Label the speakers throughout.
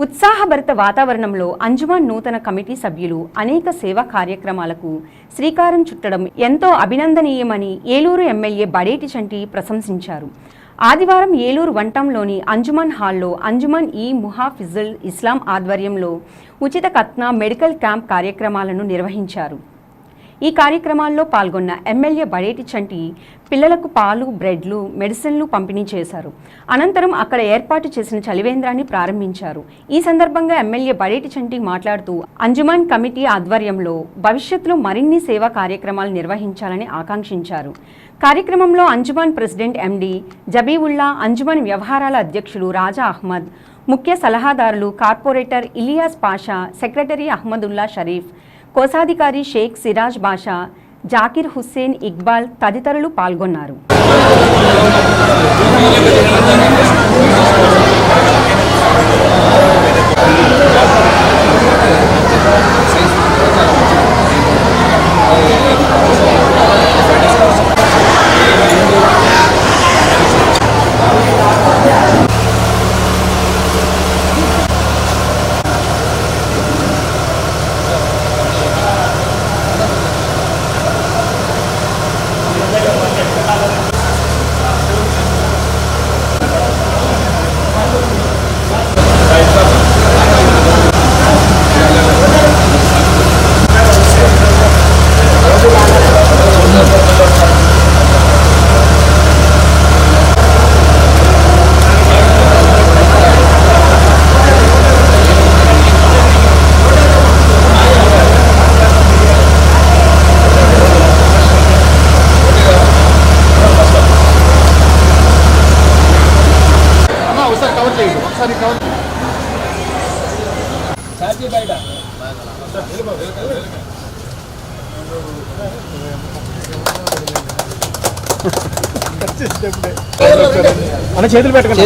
Speaker 1: ఉత్సాహభరిత వాతావరణంలో అంజుమాన్ నూతన కమిటీ సభ్యులు అనేక సేవా కార్యక్రమాలకు శ్రీకారం చుట్టడం ఎంతో అభినందనీయమని ఏలూరు ఎమ్మెల్యే బడేటి చంటి ప్రశంసించారు. ఆదివారం ఏలూరు వంటంలోని అంజుమాన్ హాల్లో అంజుమాన్ ఈ ముహాఫిజుల్ ఇస్లాం ఆధ్వర్యంలో ఉచిత ఖత్నా మెడికల్ క్యాంప్ కార్యక్రమాలను నిర్వహించారు. ఈ కార్యక్రమాల్లో పాల్గొన్న ఎమ్మెల్యే బడేటి చంటి పిల్లలకు పాలు, బ్రెడ్లు, మెడిసిన్లు పంపిణీ చేశారు. అనంతరం అక్కడ ఏర్పాటు చేసిన చలివేంద్రాన్ని ప్రారంభించారు. ఈ సందర్భంగా ఎమ్మెల్యే బడేటి చంటి మాట్లాడుతూ అంజుమాన్ కమిటీ ఆధ్వర్యంలో భవిష్యత్తులో మరిన్ని సేవా కార్యక్రమాలు నిర్వహించాలని ఆకాంక్షించారు. కార్యక్రమంలో అంజుమాన్ ప్రెసిడెంట్ ఎండి జబీవుల్లా, అంజుమాన్ వ్యవహారాల అధ్యక్షులు రాజా అహ్మద్, ముఖ్య సలహాదారులు కార్పొరేటర్ ఇలియాస్ పాషా, సెక్రటరీ అహ్మదుల్లా షరీఫ్, కోశాధికారి షేక్ సిరాజ్ బాషా, జాకిర్ హుస్సేన్, ఇక్బాల్ తదితరులు పాల్గొన్నారు.
Speaker 2: చేతులు పెట్టకండి.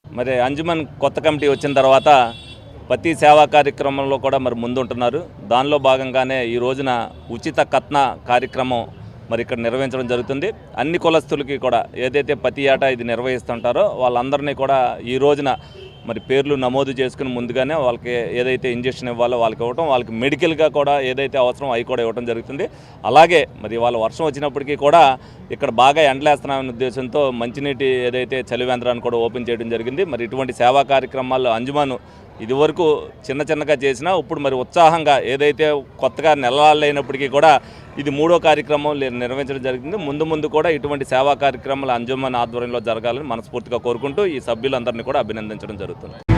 Speaker 3: మరి అంజుమన్ కొత్త కమిటీ వచ్చిన తర్వాత ప్రతి సేవా కార్యక్రమంలో కూడా మరి ముందుంటున్నారు. దానిలో భాగంగానే ఈ రోజున ఉచిత ఖత్నా కార్యక్రమం మరి ఇక్కడ నిర్వహించడం జరుగుతుంది. అన్ని కులస్తులకి కూడా ఏదైతే ప్రతి ఏటా ఇది నిర్వహిస్తుంటారో వాళ్ళందరినీ కూడా ఈ రోజున మరి పేర్లు నమోదు చేసుకుని ముందుగానే వాళ్ళకి ఏదైతే ఇంజెక్షన్ ఇవ్వాలో వాళ్ళకి ఇవ్వటం, వాళ్ళకి మెడికల్గా కూడా ఏదైతే అవసరం అవి కూడా ఇవ్వడం జరుగుతుంది. అలాగే మరి వాళ్ళ వర్షం వచ్చినప్పటికీ కూడా ఇక్కడ బాగా ఎండలేస్తున్నామనే ఉద్దేశంతో మంచినీటి ఏదైతే చలివేంద్రాన్ని కూడా ఓపెన్ చేయడం జరిగింది. మరి ఇటువంటి సేవా కార్యక్రమాలు అంజుమాను ఇదివరకు చిన్నగా చేసినా ఇప్పుడు మరి ఉత్సాహంగా ఏదైతే కొత్తగా నెలలైనప్పటికీ కూడా ఇది 3వ కార్యక్రమం నిర్వహించడం జరిగింది. ముందు కూడా ఇటువంటి సేవా కార్యక్రమాలు అంజుమాన్ ఆధ్వర్యంలో జరగాలని మనస్ఫూర్తిగా కోరుకుంటూ ఈ సభ్యులందరినీ కూడా అభినందించడం జరుగుతుంది.